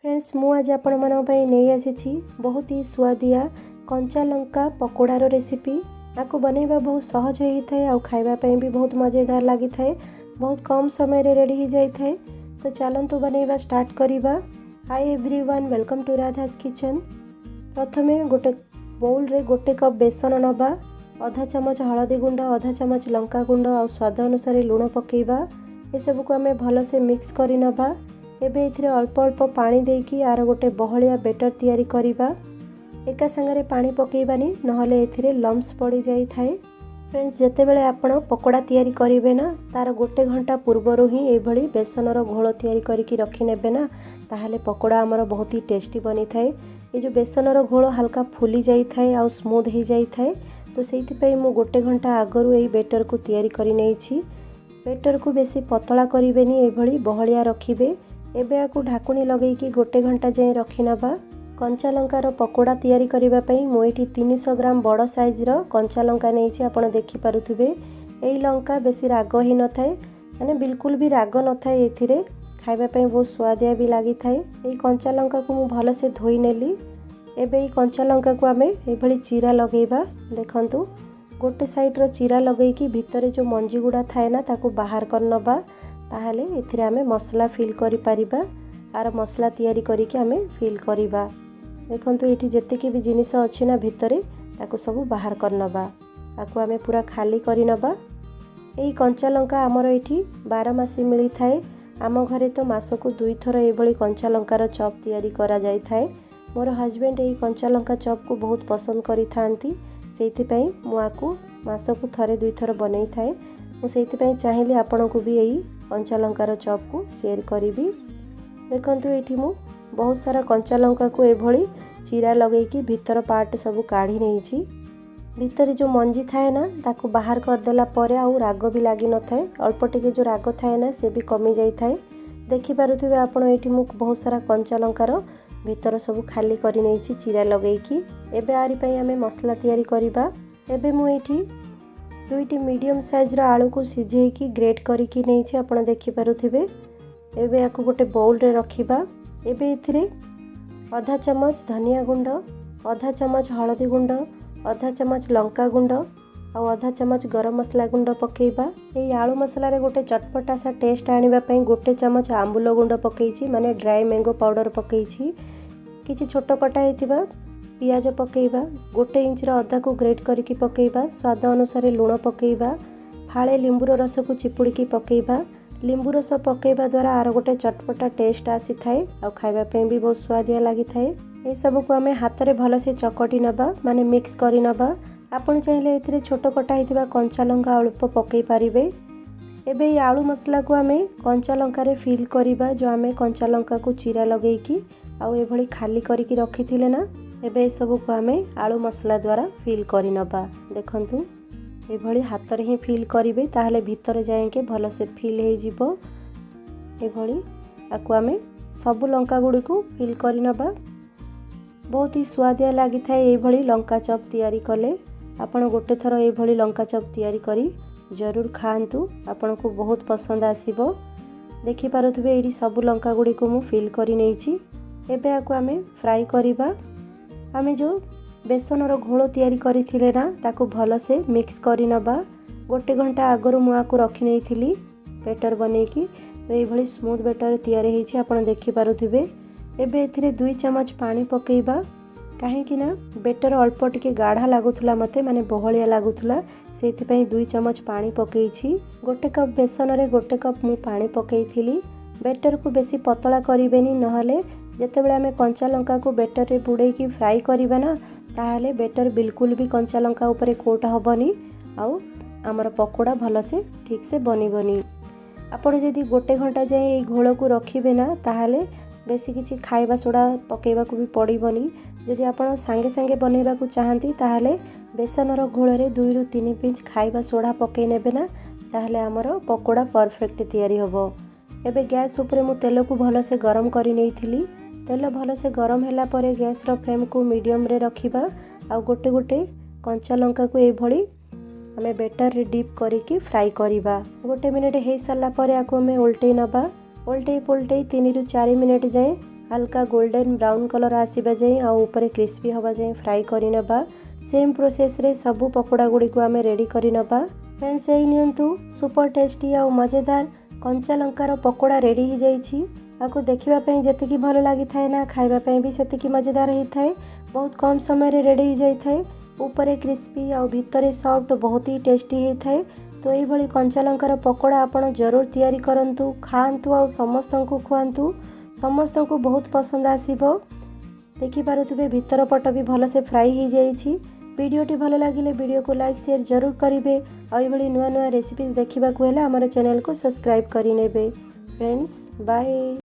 Friends मु आज आपण मानक पई नहीं आसी बहुत ही स्वादिया कंचा लंका पकोड़ार रेसिपी। आपको बनैबा बहुत सहज होता है और खाइबा पई भी बहुत मजेदार लगी थाए। बहुत कम समय रे रेडी हो जाई थाए। तो चलंतु बनैबा स्टार्ट करिबा। Hi everyone, welcome to Radha's kitchen. प्रथमे गोटे बाउल रे गोटे कप बेसन नबा, आधा चमच हळदी गुंड, आधा चमच लंका गुंड और स्वाद अनुसार लुण पकेबा। ए सब को हमें भल से मिक्स करि नबा। एबे इथिरे अल्प अल्प पानी देकी आर गोटे बहलिया बेटर तैयारी करिबा। एका संगरे पानी पकेबानी नहले एथिरे लम्स पड़ी जाई थाए। फ्रेंड्स जेतेबेले आपण पकोड़ा तैयारी करिवे ना तार गोटे घंटा पूर्वरु ही ए भली बेसनर घोल तैयारी करिकी रखि नेबे ना, ताहले पकोड़ा हमर बहुत ही टेस्टी बनी थाए। ए जो बेसनर घोल हल्का फुली जाई थाए और स्मूथ हो जाई थाए। तो सेइथि पई मु गोटे घंटा आगरु ए बेटर को तैयारी करि नेछि। बेटर को बेसी पतला करिवेनी, ए भली बहलिया रखिबे। एबे आकु ढाकुणी लगेकी गोटे घंटा जाए रखि नबा। कंचा लंकार पकोड़ा तैयारी करिबा पई मु एठी 300 ग्राम बड़ साइज रो कंचा लंका नेछि। आपण देखि पारुथिबे एई लंका बेसी राग ही न थाए, माने बिल्कुल भी राग न थाए। एथिरे खाइबा पई बहुत स्वादिया भी लागि थाए। एई कंचा लंका को मु भल से धोई नेली। एबे एई कंचा लंका को आमे ए भली चीरा लगेबा। देखंतु गोटे साइड रो चीरा लगेकी भितरे जो मंजी गुडा थाए ना ताकू बाहर कर नबा। ताहले एथिरे आमे मसला फिल करि परिबा। आर मसला तैयारी करिके आमे फिल करिबा। देखंतु एठी जेतेकी भी जिनिस अछि ना भितरे ताकू सब बाहर कर नबा। ताकू आमे पूरा खाली करि नबा। एई कंचा लंका हमर एठी 12 मासी मिली थाए। आम घरे तो मासको 2 थर ए भली कंचा लंकार चॉप तैयारी करा जाई थाए। मोर हस्बैंड एई कंचा लंका चॉप को बहुत पसंद करि थांती। सेइथि पई मु आकू मासको थरे 2 थर बनै थाए। मु सेइथि पई चाहिली आपन को भी एई कंचा लंकार चॉप को शेयर करी। देखंतु एठी मु बहुत सारा कंचा लंका को एभली चीरा लगेकी भीतर पार्ट सब काढ़ी नेछि। भीतर जो मंजी थाए ना ताकू बाहर कर देला परे आउ राग भी लागि न थाए। अल्प टिके जो राग थाए ना से भी कमी जाई थाए। देखि पारुथिबे आपण एठी मु बहुत सारा कंचा लंकार भीतर सब खाली करी नेछि चीरा लगेकी। एबे आरी पई हमें मसला तैयारी करिबा। एबे मु एठी 2टी मीडियम साइज रो आलू को सिझेकी ग्रेट करिकी नेछि। आपण देखि पारुथिबे। एबे याकू गोटे बाउल रे रखिबा। एबे इथिरे आधा चमच धनिया गुंड, आधा चमच हळदी गुंड, आधा चमच लंका गुंड और आधा चमच गरम मसला गुंड पकेइबा। एई आलू मसला रे गोटे चटपटा सा टेस्ट आनिबा पई गोटे चमच आंबुल गुंड पकेइछि, माने ड्राई मैंगो पाउडर पकेइछि। किछि छोट कटा हेतिबा पियाज पकेइबा। 1 इंच रो अदा को ग्रेट करके पकेइबा। स्वाद अनुसार लुण पकेइबा। फाळे लिंबुर रस को चिपुड़ीकी पकेइबा। लिंबू रस पकेइबा द्वारा आर गोटे चटपटा टेस्ट आसी थाए और खाइबा पे भी बहुत स्वादिया लागि थाए। ए सब को हमें हाथ रे भल से चकटी नबा, माने मिक्स करि नबा। आपण चाहिले एथिरे छोट कटा हेतिबा कंचा लंका अल्प पकेइ पारिबे। एबे ई आलू मसला को हमें कंचा लंका रे फिल करिबा। जो हमें कंचा लंका को चीरा लगेकी आउ ए भली खाली करिकी रखिथिले ना, एबे सब को हमें आलू मसला द्वारा फिल करि नबा। देखंतु ए भली हाथ रे ही फिल करिवे, ताहले भीतर जाएके भल से फिल हे जिवो। ए भली आकु हमें सब लंका गुडी को फिल करि नबा। बहुत ही स्वादिया लागि थाए ए भली लंका चॉप तैयारी कले। आपण गोटे थर ए भली लंका चॉप तैयारी करी जरूर खांतु, आपण को बहुत पसंद आसीबो। देखि पारुथबे एडी सब लंका गुडी को मु फिल करि नेछि। एबे आकु हमें फ्राई करिबा। हमें जो बेसनर घोल तैयारी करिथिले ना ताकू भल से मिक्स करि नबा। गोटे घंटा आगरु मु आकू रखि नेथिली बेटर बनेकी। तो ए भली स्मूथ बेटर तैयारी हेछि, आपण देखि पारुथिबे। एबे एथिरे 2 चमच पानी पकेइबा। काहेकि ना बेटर अल्प टिके गाढ़ा लागुथुला मते, माने बहलिया लागुथुला, सेथि पई 2 चमच पानी पकेइछि। गोटे कप बेसन रे गोटे कप मु पानी पकेइथिली। बेटर को बेसी पतला करिवेनी, नहले जेतेबेले हमें कंचा लंका को बेटर रे बुड़ेकी फ्राई करिबा ना ताहले बेटर बिल्कुल भी कंचा लंका ऊपर कोट हबनी आउ हमर पकोड़ा भल से ठीक से बनिबनी। आपण जदि गोटे घंटा जाए ए घोल को रखिबे ना ताहले बेसी किछि खाइबा सोडा पकेइबा को भी पड़िबनी। जदि आपण संगे संगे बनैबा को चाहंती ताहले बेसनर घोल रे 2 रु 3 पिंच खाइबा सोडा पकेइ नेबे ना, ताहले हमर पकोड़ा परफेक्ट तैयारी हबो। एबे गैस ऊपर मु तेल को भल से गरम करि नेइथिली। तेल भल से गरम होला परे गैस रो फ्लेम को मीडियम रे रखिबा। आ गोटे गोटे कंचा लंका को ए भली हमें बेटर रे डीप करिकी फ्राई करिबा। 1 मिनिट हे साला परे आको हमें उल्टै नबा। उल्टै पुल्टै 3 रु 4 मिनिट जाए हल्का गोल्डन ब्राउन कलर आसीबा जाए आ ऊपर क्रिस्पी हवा जाए फ्राई करि नबा। सेम प्रोसेस रे सबु पकोड़ा गुडी को आमे रेडी करि नबा। फ्रेंड्स एई नियंतु सुपर टेस्टी आ मजेदार कंचा लंकार पकोड़ा रेडी हो जाइछि। आकु देखिबा पई जतिकी भल लागि थाए ना खाइबा पई भी सेतिकी मजेदार ही थाए। बहुत कम समय रे रेडी हो जाई थाए। ऊपर क्रिस्पी आ भितरे सॉफ्ट बहुत ही टेस्टी ही थाए। तो यही भली कंचा लंकार पकोड़ा आपण जरूर तैयारी करंतु खांतु आ समस्तंकु खुआंतु। समस्तंकु बहुत पसंद आसीबो। देखि पारुथुबे भीतर पट भी भल से फ्राई हो जाइछि। वीडियोटी भल लागिले वीडियो को लाइक शेयर जरूर करिवे। आ एही भली नुआ नुआ रेसिपीज देखिबा को हेला हमर चैनल को सब्सक्राइब करि नेबे। Friends bye.